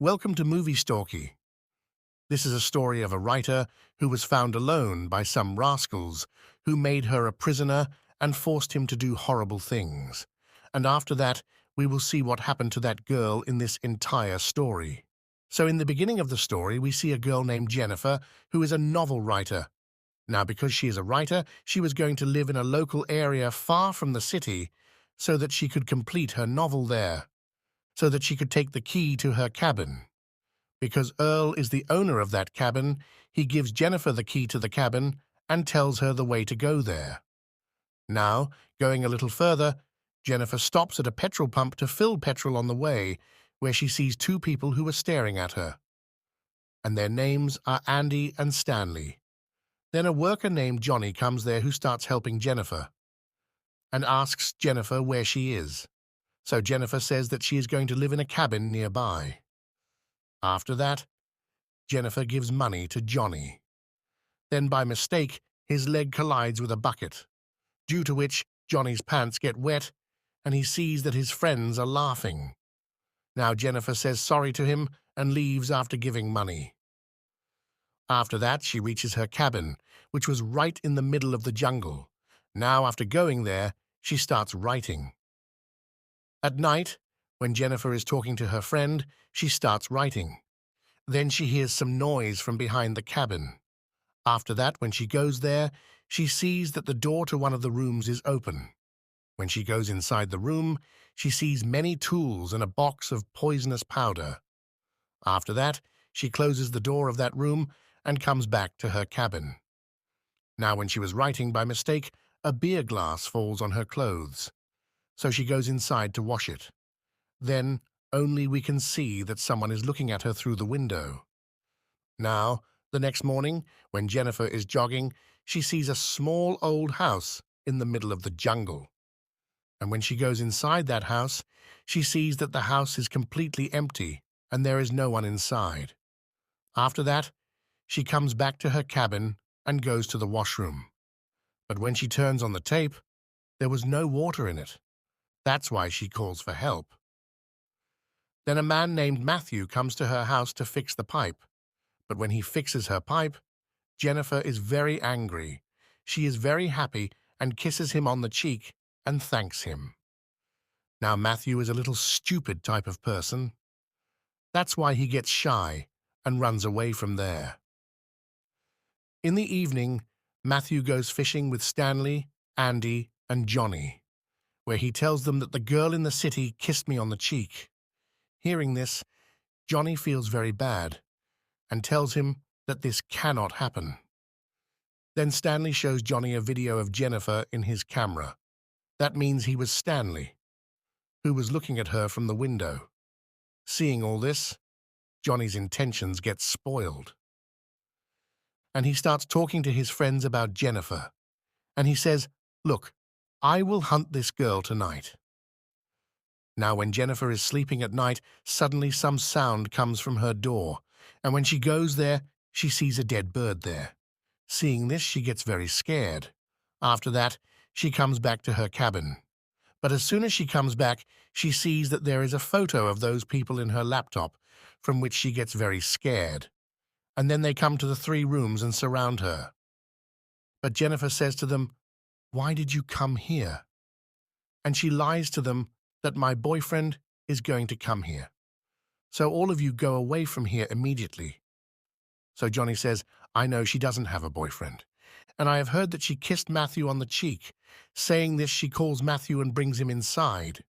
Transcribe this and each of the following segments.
Welcome to Movieztalky. This is a story of a writer who was found alone by some rascals who made her a prisoner and forced him to do horrible things. And after that, we will see what happened to that girl in this entire story. So in the beginning of the story, we see a girl named Jennifer who is a novel writer. Now, because she is a writer, she was going to live in a local area far from the city so that she could complete her novel there, so that she could take the key to her cabin. Because Earl is the owner of that cabin, he gives Jennifer the key to the cabin and tells her the way to go there. Now, going a little further, Jennifer stops at a petrol pump to fill petrol on the way, where she sees two people who are staring at her. And their names are Andy and Stanley. Then a worker named Johnny comes there who starts helping Jennifer and asks Jennifer where she is. So Jennifer says that she is going to live in a cabin nearby. After that, Jennifer gives money to Johnny. Then by mistake, his leg collides with a bucket, due to which Johnny's pants get wet and he sees that his friends are laughing. Now Jennifer says sorry to him and leaves after giving money. After that, she reaches her cabin, which was right in the middle of the jungle. Now, after going there, she starts writing. At night, when Jennifer is talking to her friend, she starts writing. Then she hears some noise from behind the cabin. After that, when she goes there, she sees that the door to one of the rooms is open. When she goes inside the room, she sees many tools and a box of poisonous powder. After that, she closes the door of that room and comes back to her cabin. Now, when she was writing by mistake, a beer glass falls on her clothes. So she goes inside to wash it. Then only we can see that someone is looking at her through the window. Now, the next morning, when Jennifer is jogging, she sees a small old house in the middle of the jungle. And when she goes inside that house, she sees that the house is completely empty and there is no one inside. After that, she comes back to her cabin and goes to the washroom. But when she turns on the tape, there was no water in it. That's why she calls for help. Then a man named Matthew comes to her house to fix the pipe. But when he fixes her pipe, Jennifer is very angry. She is very happy and kisses him on the cheek and thanks him. Now Matthew is a little stupid type of person. That's why he gets shy and runs away from there. In the evening, Matthew goes fishing with Stanley, Andy, and Johnny, where he tells them that the girl in the city kissed me on the cheek. Hearing this, Johnny feels very bad and tells him that this cannot happen. Then Stanley shows Johnny a video of Jennifer in his camera. That means he was Stanley, who was looking at her from the window. Seeing all this, Johnny's intentions get spoiled. And he starts talking to his friends about Jennifer. And he says, "Look, I will hunt this girl tonight." Now, when Jennifer is sleeping at night, suddenly some sound comes from her door, and when she goes there, she sees a dead bird there. Seeing this, she gets very scared. After that, she comes back to her cabin. But as soon as she comes back, she sees that there is a photo of those people in her laptop, from which she gets very scared. And then they come to the three rooms and surround her. But Jennifer says to them, "Why did you come here?" And she lies to them that my boyfriend is going to come here. So all of you go away from here immediately. So Johnny says, "I know she doesn't have a boyfriend. And I have heard that she kissed Matthew on the cheek. Saying this, she calls Matthew and brings him inside.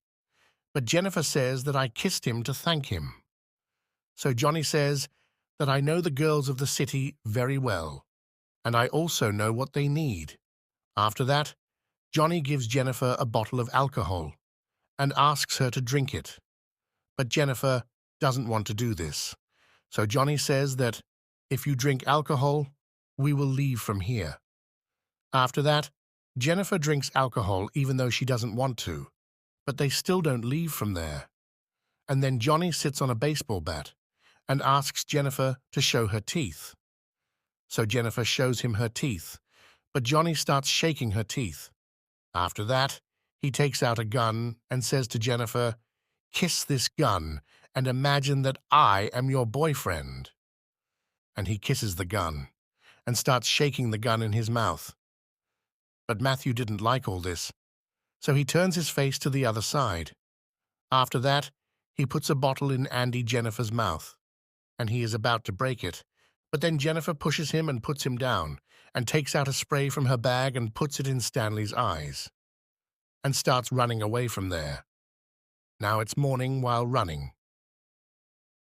But Jennifer says that I kissed him to thank him." So Johnny says that I know the girls of the city very well, and I also know what they need. After that, Johnny gives Jennifer a bottle of alcohol and asks her to drink it. But Jennifer doesn't want to do this. So Johnny says that if you drink alcohol, we will leave from here. After that, Jennifer drinks alcohol even though she doesn't want to, but they still don't leave from there. And then Johnny sits on a baseball bat and asks Jennifer to show her teeth. So Jennifer shows him her teeth, but Johnny starts shaking her teeth. After that, he takes out a gun and says to Jennifer, "Kiss this gun, and imagine that I am your boyfriend." And he kisses the gun and starts shaking the gun in his mouth. But Matthew didn't like all this, so he turns his face to the other side. After that, he puts a bottle in Andy Jennifer's mouth, and he is about to break it. But then Jennifer pushes him and puts him down, and takes out a spray from her bag and puts it in Stanley's eyes, and starts running away from there. Now it's morning while running,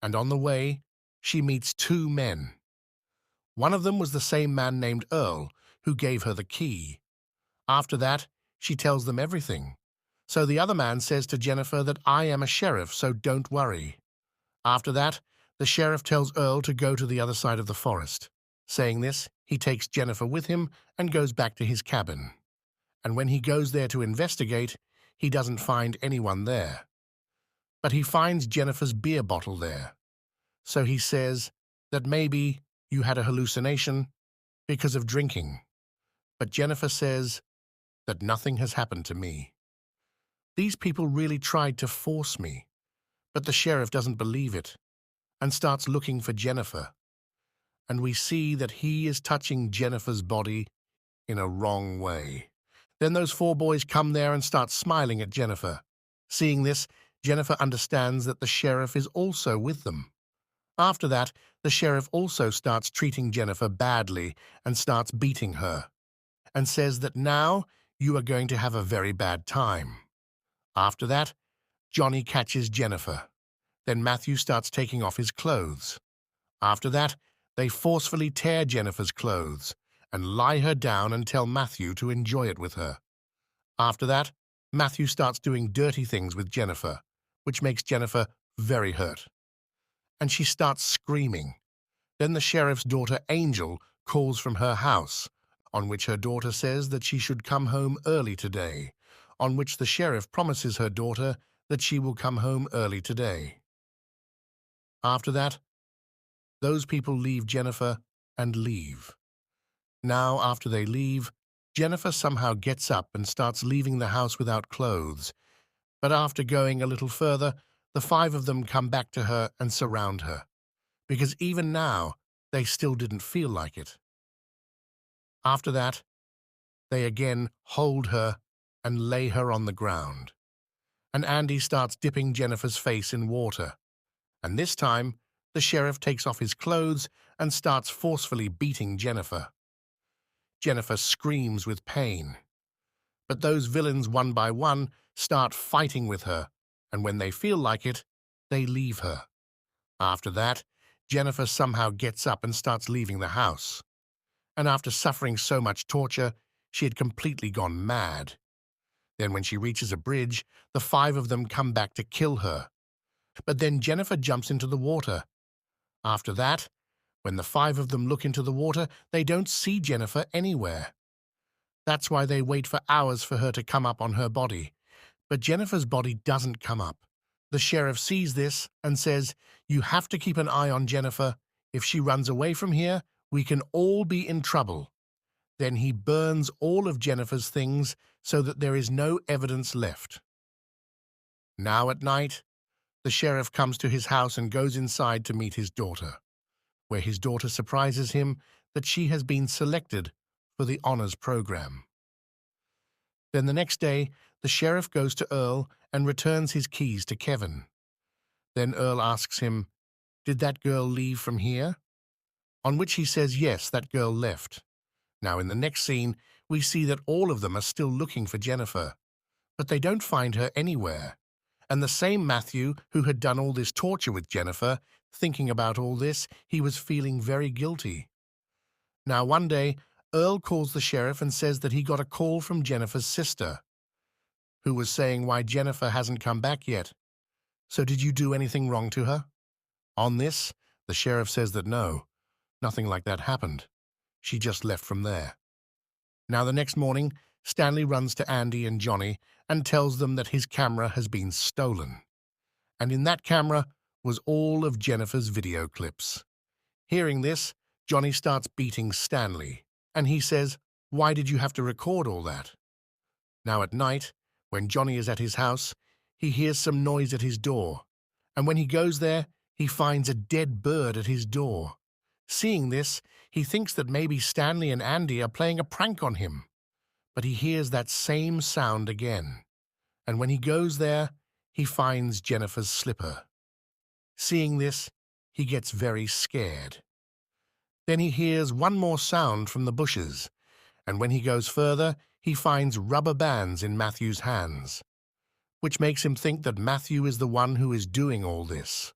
and on the way, she meets two men. One of them was the same man named Earl, who gave her the key. After that, she tells them everything. So the other man says to Jennifer that I am a sheriff, so don't worry. After that, the sheriff tells Earl to go to the other side of the forest. Saying this, he takes Jennifer with him and goes back to his cabin. And when he goes there to investigate, he doesn't find anyone there. But he finds Jennifer's beer bottle there. So he says that maybe you had a hallucination because of drinking. But Jennifer says that nothing has happened to me. These people really tried to force me, but the sheriff doesn't believe it and starts looking for Jennifer. And we see that he is touching Jennifer's body in a wrong way. Then those four boys come there and start smiling at Jennifer. Seeing this, Jennifer understands that the sheriff is also with them. After that, the sheriff also starts treating Jennifer badly and starts beating her, and says that now you are going to have a very bad time. After that, Johnny catches Jennifer. Then Matthew starts taking off his clothes. After that, they forcefully tear Jennifer's clothes and lie her down and tell Matthew to enjoy it with her. After that, Matthew starts doing dirty things with Jennifer, which makes Jennifer very hurt. And she starts screaming. Then the sheriff's daughter, Angel, calls from her house, on which her daughter says that she should come home early today, on which the sheriff promises her daughter that she will come home early today. After that, those people leave Jennifer and leave. Now, after they leave, Jennifer somehow gets up and starts leaving the house without clothes. But after going a little further, the five of them come back to her and surround her, because even now, they still didn't feel like it. After that, they again hold her and lay her on the ground. And Andy starts dipping Jennifer's face in water. And this time, the sheriff takes off his clothes and starts forcefully beating Jennifer. Jennifer screams with pain. But those villains, one by one, start fighting with her, and when they feel like it, they leave her. After that, Jennifer somehow gets up and starts leaving the house. And after suffering so much torture, she had completely gone mad. Then when she reaches a bridge, the five of them come back to kill her. But then Jennifer jumps into the water. After that, when the five of them look into the water, they don't see Jennifer anywhere. That's why they wait for hours for her to come up on her body. But Jennifer's body doesn't come up. The sheriff sees this and says, "You have to keep an eye on Jennifer. If she runs away from here, we can all be in trouble." Then he burns all of Jennifer's things so that there is no evidence left. Now at night, the sheriff comes to his house and goes inside to meet his daughter, where his daughter surprises him that she has been selected for the honors program. Then the next day, the sheriff goes to Earl and returns his keys to Kevin. Then Earl asks him, "Did that girl leave from here?" On which he says, yes, that girl left. Now in the next scene, we see that all of them are still looking for Jennifer, but they don't find her anywhere. And the same Matthew, who had done all this torture with Jennifer, thinking about all this, he was feeling very guilty. Now one day, Earl calls the sheriff and says that he got a call from Jennifer's sister, who was saying why Jennifer hasn't come back yet. So did you do anything wrong to her? On this, the sheriff says that no, nothing like that happened. She just left from there. Now the next morning, Stanley runs to Andy and Johnny and tells them that his camera has been stolen. And in that camera was all of Jennifer's video clips. Hearing this, Johnny starts beating Stanley, and he says, "Why did you have to record all that?" Now at night, when Johnny is at his house, he hears some noise at his door, And when he goes there, he finds a dead bird at his door. Seeing this, he thinks that maybe Stanley and Andy are playing a prank on him. But he hears that same sound again. And when he goes there, he finds Jennifer's slipper. Seeing this, he gets very scared. Then he hears one more sound from the bushes, and when he goes further, he finds rubber bands in Matthew's hands, which makes him think that Matthew is the one who is doing all this.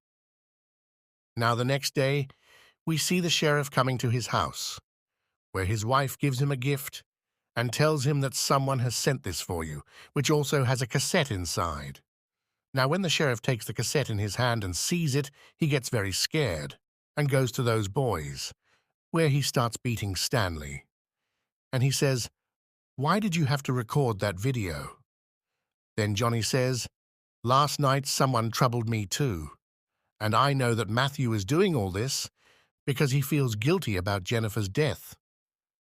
Now the next day, we see the sheriff coming to his house, where his wife gives him a gift and tells him that someone has sent this for you, which also has a cassette inside. Now when the sheriff takes the cassette in his hand and sees it, he gets very scared and goes to those boys, where he starts beating Stanley. And he says, "Why did you have to record that video?" Then Johnny says, "Last night someone troubled me too, and I know that Matthew is doing all this because he feels guilty about Jennifer's death.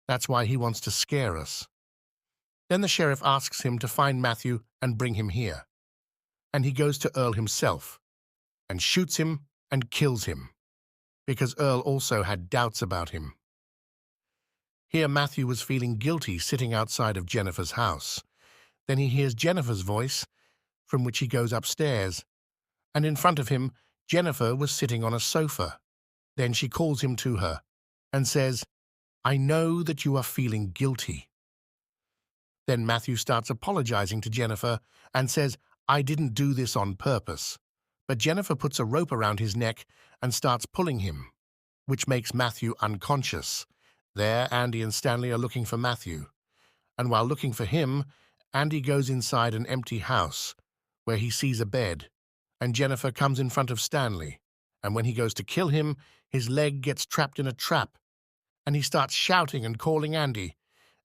That's why he wants to scare us." Then the sheriff asks him to find Matthew and bring him here. And he goes to Earl himself and shoots him and kills him, because Earl also had doubts about him. Here Matthew was feeling guilty sitting outside of Jennifer's house. Then he hears Jennifer's voice, from which he goes upstairs, and in front of him, Jennifer was sitting on a sofa. Then she calls him to her and says, "I know that you are feeling guilty." Then Matthew starts apologizing to Jennifer and says, "I didn't do this on purpose." But Jennifer puts a rope around his neck and starts pulling him, which makes Matthew unconscious. There, Andy and Stanley are looking for Matthew. And while looking for him, Andy goes inside an empty house, where he sees a bed, and Jennifer comes in front of Stanley. And when he goes to kill him, his leg gets trapped in a trap, and he starts shouting and calling Andy.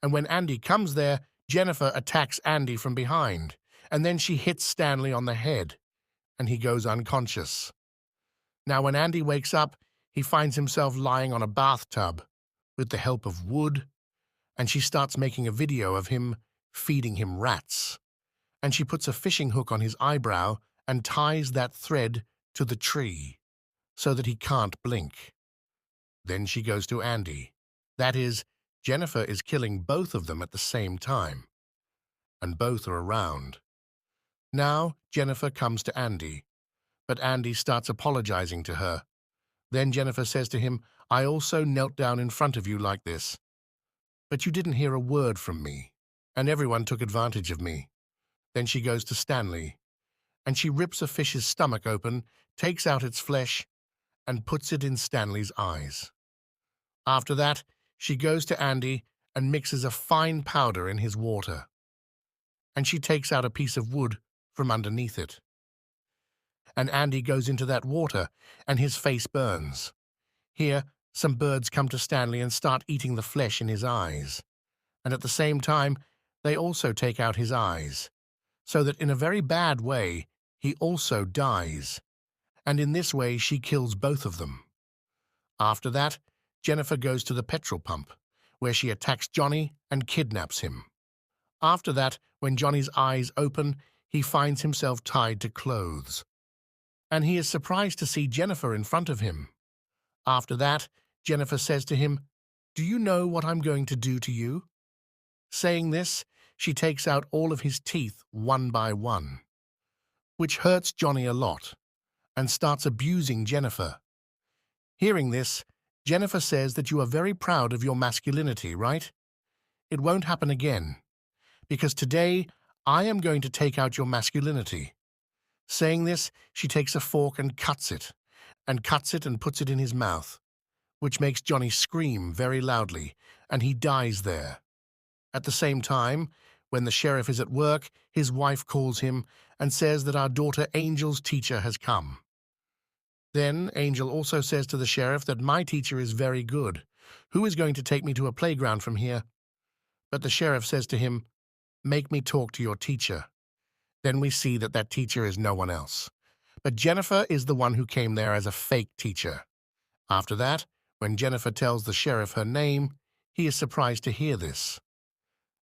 And when Andy comes there, Jennifer attacks Andy from behind, and then she hits Stanley on the head, and he goes unconscious. Now when Andy wakes up, he finds himself lying on a bathtub with the help of wood, and she starts making a video of him feeding him rats. And she puts a fishing hook on his eyebrow and ties that thread to the tree so that he can't blink. Then she goes to Andy. That is, Jennifer is killing both of them at the same time, and both are around. Now Jennifer comes to Andy, but Andy starts apologizing to her. Then Jennifer says to him, "I also knelt down in front of you like this, but you didn't hear a word from me, and everyone took advantage of me." Then she goes to Stanley, and she rips a fish's stomach open, takes out its flesh, and puts it in Stanley's eyes. After that, she goes to Andy and mixes a fine powder in his water, and she takes out a piece of wood from underneath it. And Andy goes into that water, and his face burns. Here, some birds come to Stanley and start eating the flesh in his eyes, and at the same time, they also take out his eyes, so that in a very bad way, he also dies, and in this way she kills both of them. After that, Jennifer goes to the petrol pump, where she attacks Johnny and kidnaps him. After that, when Johnny's eyes open, he finds himself tied to clothes, and he is surprised to see Jennifer in front of him. After that, Jennifer says to him, "Do you know what I'm going to do to you?" Saying this, she takes out all of his teeth one by one, which hurts Johnny a lot, and starts abusing Jennifer. Hearing this, Jennifer says that you are very proud of your masculinity, right? It won't happen again, because today I am going to take out your masculinity. Saying this, she takes a fork and cuts it and puts it in his mouth, which makes Johnny scream very loudly, and he dies there. At the same time, when the sheriff is at work, his wife calls him and says that our daughter Angel's teacher has come. Then Angel also says to the sheriff that my teacher is very good. Who is going to take me to a playground from here? But the sheriff says to him, "Make me talk to your teacher." Then we see that that teacher is no one else, but Jennifer is the one who came there as a fake teacher. After that, when Jennifer tells the sheriff her name, he is surprised to hear this,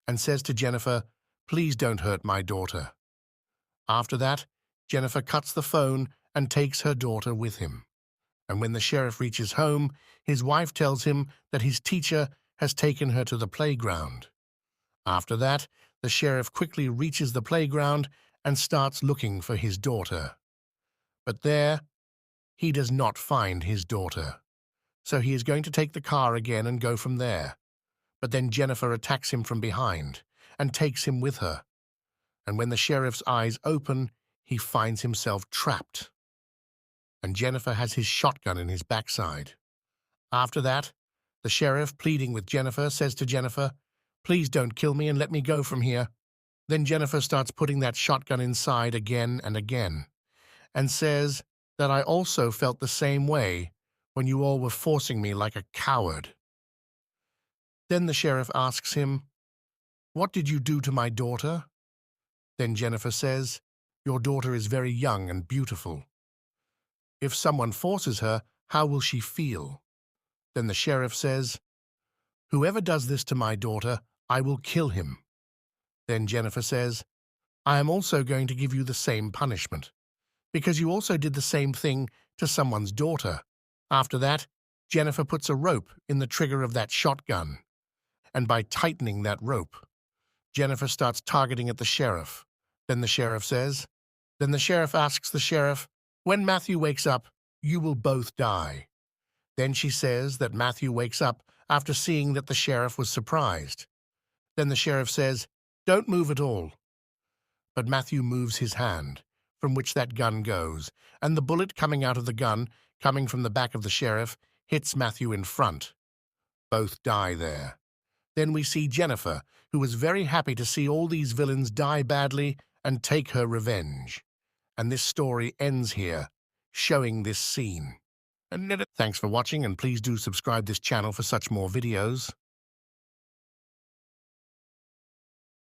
and says to Jennifer, "Please don't hurt my daughter." After that, Jennifer cuts the phone and takes her daughter with him. And when the sheriff reaches home, his wife tells him that his teacher has taken her to the playground. After that, the sheriff quickly reaches the playground and starts looking for his daughter. But there, he does not find his daughter. So he is going to take the car again and go from there. But then Jennifer attacks him from behind and takes him with her. And when the sheriff's eyes open, he finds himself trapped. And Jennifer has his shotgun in his backside. After that, the sheriff, pleading with Jennifer, says to Jennifer, "Please don't kill me and let me go from here." Then Jennifer starts putting that shotgun inside again and again, and says that I also felt the same way when you all were forcing me like a coward. Then the sheriff asks him, "What did you do to my daughter?" Then Jennifer says, "Your daughter is very young and beautiful. If someone forces her, how will she feel?" Then the sheriff says, "Whoever does this to my daughter, I will kill him." Then Jennifer says, "I am also going to give you the same punishment, because you also did the same thing to someone's daughter." After that, Jennifer puts a rope in the trigger of that shotgun, and by tightening that rope, Jennifer starts targeting at the sheriff. Then the sheriff asks the sheriff, "When Matthew wakes up, you will both die." Then she says that Matthew wakes up after seeing that the sheriff was surprised. Then the sheriff says, "Don't move at all." But Matthew moves his hand, from which that gun goes, and the bullet coming out of the gun, coming from the back of the sheriff, hits Matthew in front. Both die there. Then we see Jennifer, who was very happy to see all these villains die badly and take her revenge. And this story ends here, showing this scene. And thanks for watching, and please do subscribe this channel for such more videos.